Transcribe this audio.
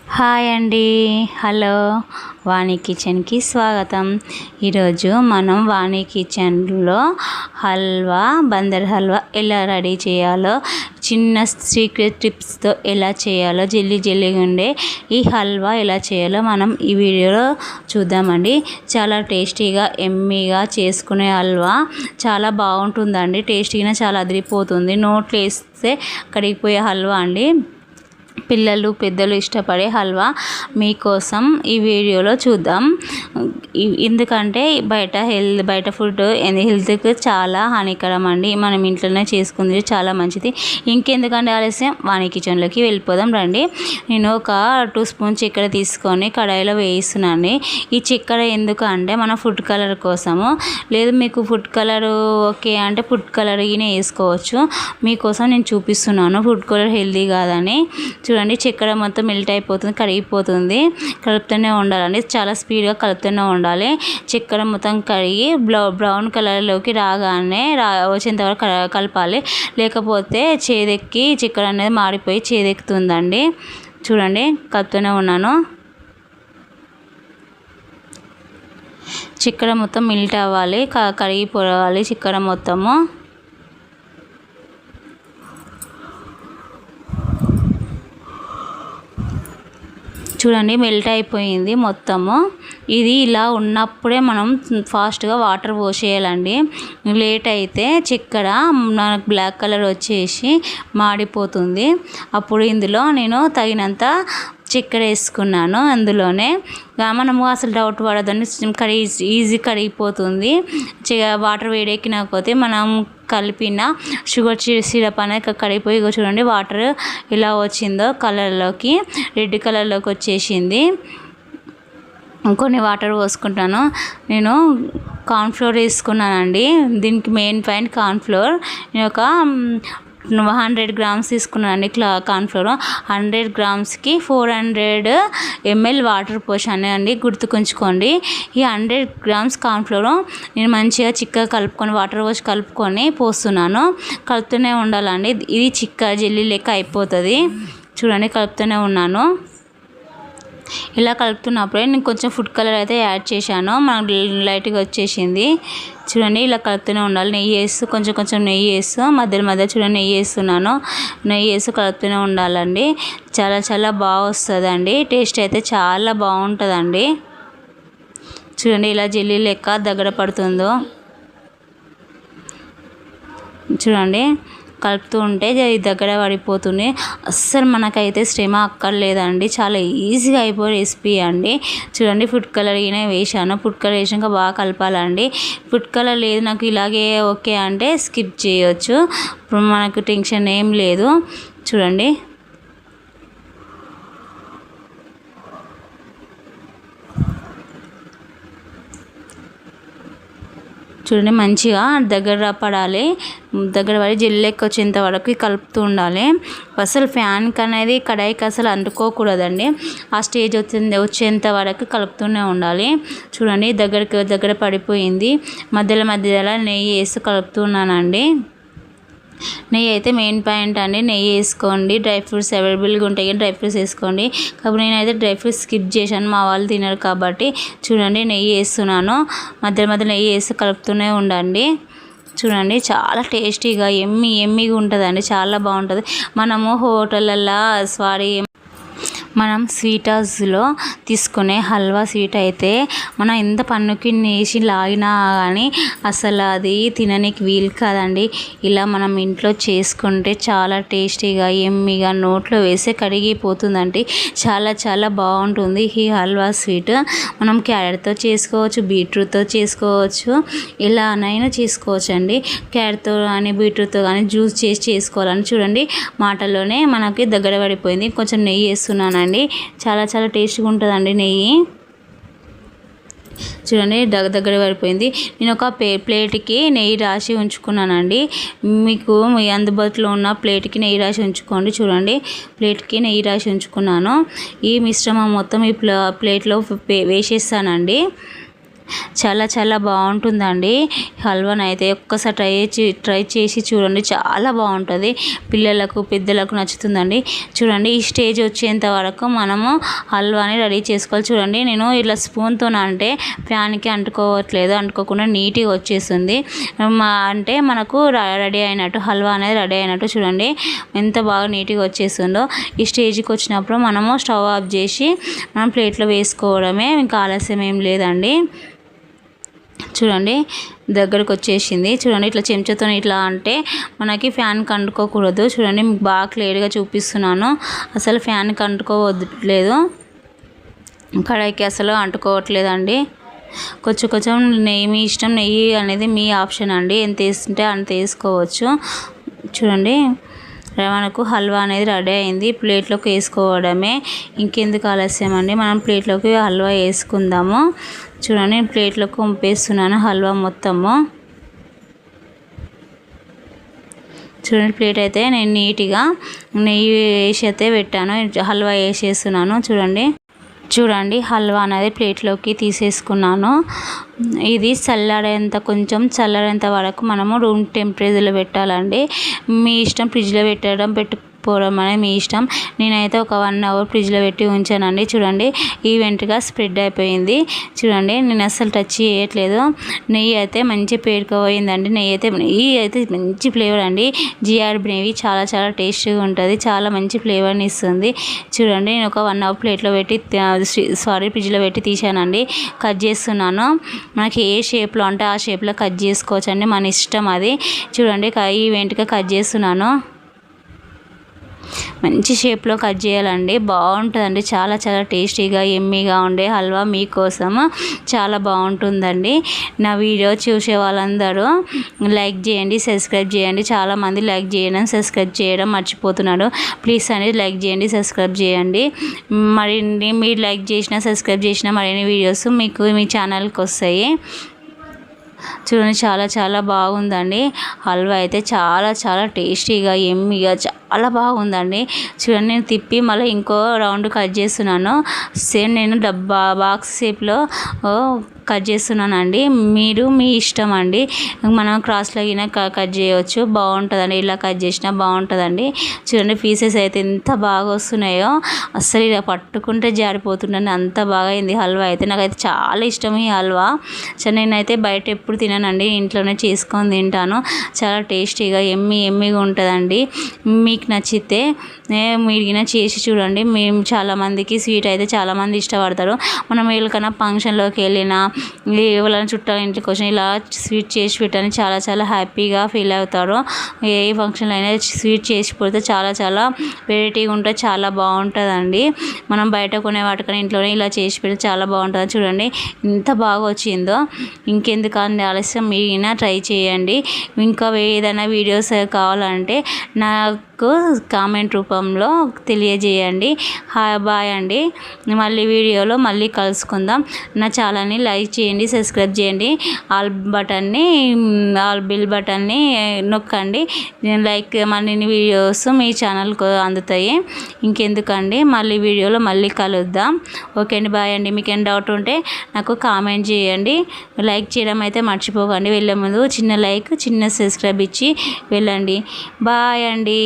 Hi అండి. Hello, వాణి కిచెన్కి స్వాగతం. ఈరోజు మనం వాణి కిచెన్లో బందర్ హల్వా ఎలా రెడీ చేయాలో, చిన్న సీక్రెట్ టిప్స్తో ఎలా చేయాలో, జల్లీగా ఉండే ఈ హల్వా ఎలా చేయాలో మనం ఈ వీడియోలో చూద్దామండి. చాలా టేస్టీగా ఎమ్మీగా చేసుకునే హల్వా చాలా బాగుంటుందండి. టేస్టీగా చాలా అదిరిపోతుంది. నోట్లో వేస్తే కరిగిపోయే హల్వా అండి. పిల్లలు పెద్దలు ఇష్టపడే హల్వా మీకోసం ఈ వీడియోలో చూద్దాం. ఎందుకంటే బయట ఫుడ్ హెల్త్కి చాలా హానికరం అండి. మనం ఇంట్లోనే చేసుకుంది చాలా మంచిది. ఇంకెందుకంటే ఆలస్యం, వాణి కిచెన్లోకి వెళ్ళిపోదాం రండి. నేను ఒక 2 స్పూన్ చక్కెర తీసుకొని కడాయిలో వేయిస్తున్నాను. ఈ చక్కెర ఎందుకు అంటే మన ఫుడ్ కలర్ కోసము. లేదు మీకు ఫుడ్ కలర్ ఓకే అంటే ఫుడ్ కలర్ ఈయన వేసుకోవచ్చు. మీకోసం నేను చూపిస్తున్నాను. ఫుడ్ కలర్ హెల్తీ కాదని. చూడండి, చక్కెర మొత్తం మెల్ట్ అయిపోతుంది, కరిగిపోతుంది. కలుపుతూనే ఉండాలండి, చాలా స్పీడ్గా కలుపుతూనే ఉండాలి. చక్కెర మొత్తం కరిగి బ్రౌన్ కలర్లోకి వచ్చేంత వరకు కలపాలి. లేకపోతే చేదెక్కి చక్కెర అనేది మాడిపోయి చేదెక్కుతుందండి. చూడండి, కలుపుతూనే ఉన్నాను. చక్కెర మొత్తం మెల్ట్ అవ్వాలి, కరిగిపోవాలి చక్కెర మొత్తము. చూడండి, మెల్ట్ అయిపోయింది మొత్తము. ఇది ఇలా ఉన్నప్పుడే మనం ఫాస్ట్గా వాటర్ పోసేయాలండి. లేట్ అయితే చక్కెర మనకు బ్లాక్ కలర్ వచ్చేసి మాడిపోతుంది. అప్పుడు ఇందులో నేను తగినంత చక్కెర వేసుకున్నాను. అందులోనే మనము అసలు డౌట్ పడదని ఈజీ కరిగిపోతుంది. వాటర్ వేడెక్కినకపోతే మనం కలిపిన షుగర్ సిరప్ అనేది కరిగిపోయి, చూడండి వాటర్ ఎలా వచ్చిందో కలర్లోకి, రెడ్ కలర్లోకి వచ్చేసింది. కొన్ని వాటర్ పోసుకుంటాను. నేను కార్న్ఫ్లోర్ వేసుకున్నానండి. దీనికి మెయిన్ పాయింట్ కార్న్ఫ్లోర్. నేను ఒక 100 గ్రామ్స్ తీసుకున్నానండి కార్న్ఫ్లోర్. 100 గ్రామ్స్కి 400 ml వాటర్ పోసాను అండి, గుర్తుకుంచుకోండి. ఈ 100 గ్రామ్స్ కార్న్ఫ్లోర్ నేను మంచిగా చిక్కగా కలుపుకొని, వాటర్ పోసి కలుపుకొని పోస్తున్నాను. కలుపుతూనే ఉండాలండి. ఇది చిక్క జెల్లీ లెక్క అయిపోతుంది. చూడండి, కలుపుతూనే ఉన్నాను. ఇలా కలుపుతున్నప్పుడే నేను కొంచెం ఫుడ్ కలర్ అయితే యాడ్ చేశాను. మనకు లైట్గా వచ్చేసింది. చూడండి, ఇలా కలుపుతూనే ఉండాలి. నెయ్యి వేస్తూ కొంచెం నెయ్యి వేస్తూ మధ్య చూడండి నెయ్యి వేస్తున్నాను. నెయ్యి వేస్తూ కలుపుతూనే ఉండాలండి. చాలా బాగా వస్తుందండి. టేస్ట్ అయితే చాలా బాగుంటుందండి. చూడండి, ఇలా జెల్లీ లెక్క దగ్గర పడుతుందో చూడండి. కలుపుతూ ఉంటే దగ్గర పడిపోతుంది. అస్సలు మనకైతే శ్రమ అక్కర్లేదండి. చాలా ఈజీగా అయిపోయే రెసిపీ అండి. చూడండి, ఫుడ్ కలర్ వేసాను. ఫుడ్ కలర్ వేసాక బాగా కలపాలండి. ఫుడ్ కలర్ లేదు నాకు ఇలాగే ఓకే అంటే స్కిప్ చేయొచ్చు. ఇప్పుడు మనకు టెన్షన్ ఏం లేదు. చూడండి, మంచిగా దగ్గర పడాలి. దగ్గర పడి జెల్లెక్కి వచ్చేంత వరకు కలుపుతూ ఉండాలి. అసలు ఫ్యాన్కి అనేది కడాయికి అసలు అంటుకోకూడదండి. ఆ స్టేజ్ వచ్చేంత వరకు కలుపుతూనే ఉండాలి. చూడండి, దగ్గర పడిపోయింది. మధ్యలో నెయ్యి వేసి కలుపుతున్నానండి. నెయ్యి అయితే మెయిన్ పాయింట్ అండి. నెయ్యి వేసుకోండి. డ్రై ఫ్రూట్స్ అవైలబుల్గా ఉంటాయి కానీ డ్రై ఫ్రూట్స్ వేసుకోండి. కాబట్టి నేనైతే డ్రై ఫ్రూట్స్ స్కిప్ చేశాను, మా వాళ్ళు తినరు కాబట్టి. చూడండి, నెయ్యి వేస్తున్నాను. మధ్య నెయ్యి వేసి కలుపుతూనే ఉండండి. చూడండి, చాలా టేస్టీగా ఎమ్మీగా ఉంటుందండి. చాలా బాగుంటుంది. మనము హోటళ్ళల్లో మనం స్వీట్ హౌస్లో తీసుకునే హల్వా స్వీట్ అయితే మనం ఎంత పన్నుకి వేసి లాగినా కానీ అసలు అది తిననీకి వీలు కాదండి. ఇలా మనం ఇంట్లో చేసుకుంటే చాలా టేస్టీగా ఎమ్మీగా నోట్లో వేస్తే కరిగిపోతుందండి. చాలా బాగుంటుంది ఈ హల్వా స్వీట్. మనం క్యారెట్తో చేసుకోవచ్చు, బీట్రూట్తో చేసుకోవచ్చు, ఎలానైనా చేసుకోవచ్చు అండి. క్యారెట్తో కానీ బీట్రూట్తో కానీ జ్యూస్ చేసుకోవాలని. చూడండి, మాటల్లోనే మనకి దగ్గర పడిపోయింది. కొంచెం నెయ్యి వేస్తున్నాను అండి. చాలా టేస్ట్గా ఉంటుందండి నెయ్యి. చూడండి, దగ్గర పడిపోయింది. నేను ఒక ప్లేట్కి నెయ్యి రాసి ఉంచుకున్నానండి. మీకు మీ అందుబాటులో ఉన్న ప్లేట్కి నెయ్యి రాసి ఉంచుకోండి. చూడండి, ప్లేట్కి నెయ్యి రాసి ఉంచుకున్నాను. ఈ మిశ్రమం మొత్తం ఈ ప్లేట్లో వేసేస్తానండి. చాలా చాలా బాగుంటుందండి. హల్వాని అయితే ఒక్కసారి ట్రై చేసి చూడండి, చాలా బాగుంటుంది. పిల్లలకు పెద్దలకు నచ్చుతుందండి. చూడండి, ఈ స్టేజ్ వచ్చేంత వరకు మనము హల్వాని రెడీ చేసుకోవాలి. చూడండి, నేను ఇలా స్పూన్తో అంటే ప్యాన్కి అంటుకోకుండా నీట్గా వచ్చేస్తుంది. అంటే మనకు రెడీ అయినట్టు, హల్వా అనేది రెడీ అయినట్టు. చూడండి ఎంత బాగా నీట్గా వచ్చేస్తుందో. ఈ స్టేజ్కి వచ్చినప్పుడు మనము స్టవ్ ఆఫ్ చేసి మనం ప్లేట్లో వేసుకోవడమే, ఇంకా ఆలస్యం ఏం లేదండి. చూడండి దగ్గరకు వచ్చేసింది. చూడండి, ఇట్లా చెంచాతో ఇట్లా అంటే మనకి ఫ్యాన్కి అంటుకోకూడదు. చూడండి, మీకు బాగా క్లియర్గా చూపిస్తున్నాను. అసలు ఫ్యాన్కి అంటుకోవద్దు, కడాయికి అసలు అంటుకోవట్లేదండి. కొంచెం నెయ్యి మీ ఇష్టం, నెయ్యి అనేది మీ ఆప్షన్ అండి. ఎంత వేస్తుంటే అంత వేసుకోవచ్చు. చూడండి, మనకు హల్వా అనేది రెడీ అయింది. ప్లేట్లోకి వేసుకోవడమే, ఇంకెందుకు ఆలస్యం అండి, మనం ప్లేట్లోకి హల్వా వేసుకుందాము. చూడండి, ప్లేట్లోకి పంపేస్తున్నాను హల్వా మొత్తము. చూడండి, ప్లేట్ అయితే నేను నీట్గా నెయ్యి వేసి అయితే పెట్టాను, హల్వా వేసేస్తున్నాను. చూడండి హల్వా అనేది ప్లేట్లోకి తీసేసుకున్నాను. ఇది కొంచెం చల్లారేంత వరకు మనము రూమ్ టెంపరేచర్లో పెట్టాలండి. మీ ఇష్టం, ఫ్రిడ్జ్లో పోవడం అనేది మీ ఇష్టం. నేనైతే ఒక 1 అవర్ ఫ్రిడ్జ్లో పెట్టి ఉంచానండి. చూడండి, ఈవెంట్గా స్ప్రెడ్ అయిపోయింది. చూడండి, నేను అస్సలు టచ్ చేయట్లేదు. నెయ్యి అయితే మంచి పేరుకుపోయిందండి. నెయ్యి అయితే మంచి ఫ్లేవర్ అండి. జిఆర్ నెయ్యి చాలా చాలా టేస్టీగా ఉంటుంది, చాలా మంచి ఫ్లేవర్ని ఇస్తుంది. చూడండి, నేను ఒక 1 అవర్ ప్లేట్లో పెట్టి ఫ్రిడ్జ్లో పెట్టి తీసానండి. కట్ చేస్తున్నాను. మనకి ఏ షేప్లో అంటే ఆ షేప్లో కట్ చేసుకోవచ్చండి, మన ఇష్టం అది. చూడండి, ఈవెంట్గా కట్ చేస్తున్నాను. మంచి షేప్లో కట్ చేయాలండి, బాగుంటుందండి. చాలా చాలా టేస్టీగా ఎమ్మీగా ఉండే హల్వా మీకోసం చాలా బాగుంటుందండి. నా వీడియో చూసే వాళ్ళందరూ లైక్ చేయండి, సబ్స్క్రైబ్ చేయండి. చాలామంది లైక్ చేయడం, సబ్స్క్రైబ్ చేయడం మర్చిపోతున్నారు. ప్లీజ్ అనేది లైక్ చేయండి, సబ్స్క్రైబ్ చేయండి. మరిన్ని మీరు లైక్ చేసినా సబ్స్క్రైబ్ చేసినా మరిన్ని వీడియోస్ మీకు మీ ఛానల్కి వస్తాయి. చూడండి, చాలా చాలా బాగుందండి. హల్వా అయితే చాలా చాలా టేస్టీగా ఎమ్మీగా చాలా బాగుందండి. చూడండి, నేను తిప్పి మళ్ళీ ఇంకో రౌండ్ కట్ చేస్తున్నాను. సేమ్ నేను బాక్స్ షేప్లో కట్ చేస్తున్నానండి. మీరు మీ ఇష్టం అండి, మనం క్రాస్లో అయినా కట్ చేయవచ్చు, బాగుంటుందండి. ఇలా కట్ చేసినా బాగుంటుందండి. చూడండి, పీసెస్ అయితే ఎంత బాగా వస్తున్నాయో, అస్సలు ఇలా పట్టుకుంటే జారిపోతుందండి, అంత బాగా అయింది హల్వా అయితే. నాకైతే చాలా ఇష్టం ఈ హల్వా. నేనైతే బయట ఎప్పుడు తినానండి, ఇంట్లోనే చేసుకొని తింటాను. చాలా టేస్టీగా ఎమ్మీగా ఉంటుందండి. మీకు నచ్చితే మీరు చేసి చూడండి. మేము చాలామందికి స్వీట్ అయితే చాలామంది ఇష్టపడతారు. మనం ఎవరికైనా ఫంక్షన్లోకి వెళ్ళినా, ఎవరైనా చుట్టాల ఇంటికి వచ్చిన ఇలా స్వీట్ చేసి పెట్టని చాలా చాలా హ్యాపీగా ఫీల్ అవుతారు. ఏ ఫంక్షన్లో అయినా స్వీట్ చేసి పెడితే చాలా చాలా వెరైటీగా ఉంటుంది, చాలా బాగుంటుందండి. మనం బయట కొనే వాటికన్నా ఇంట్లోనే ఇలా చేసి పెడితే చాలా బాగుంటుంది. చూడండి ఎంత బాగా వచ్చిందో. ఇంకెందుకు ఆలస్యం, మీరైనా ట్రై చేయండి. ఇంకా ఏదైనా వీడియోస్ కావాలంటే నాకు కామెంట్ రూపంలో తెలియజేయండి. బాయ్ అండి. మళ్ళీ వీడియోలో మళ్ళీ కలుసుకుందాం. నా ఛానల్ని లైక్ చేయండి, సబ్స్క్రైబ్ చేయండి. ఆల్ బిల్ బటన్ని నొక్కండి. లైక్ మరిన్ని వీడియోస్ మీ ఛానల్కు అందుతాయి. ఇంకెందుకండి, మళ్ళీ వీడియోలో మళ్ళీ కలుద్దాం. ఓకే అండి, బాయ్ అండి. మీకు ఏం డౌట్ ఉంటే నాకు కామెంట్ చేయండి. లైక్ చేయడం అయితే మర్చిపోకండి. వెళ్ళే ముందు చిన్న లైక్, చిన్న సబ్స్క్రైబ్ ఇచ్చి వెళ్ళండి. బాయ్ అండి.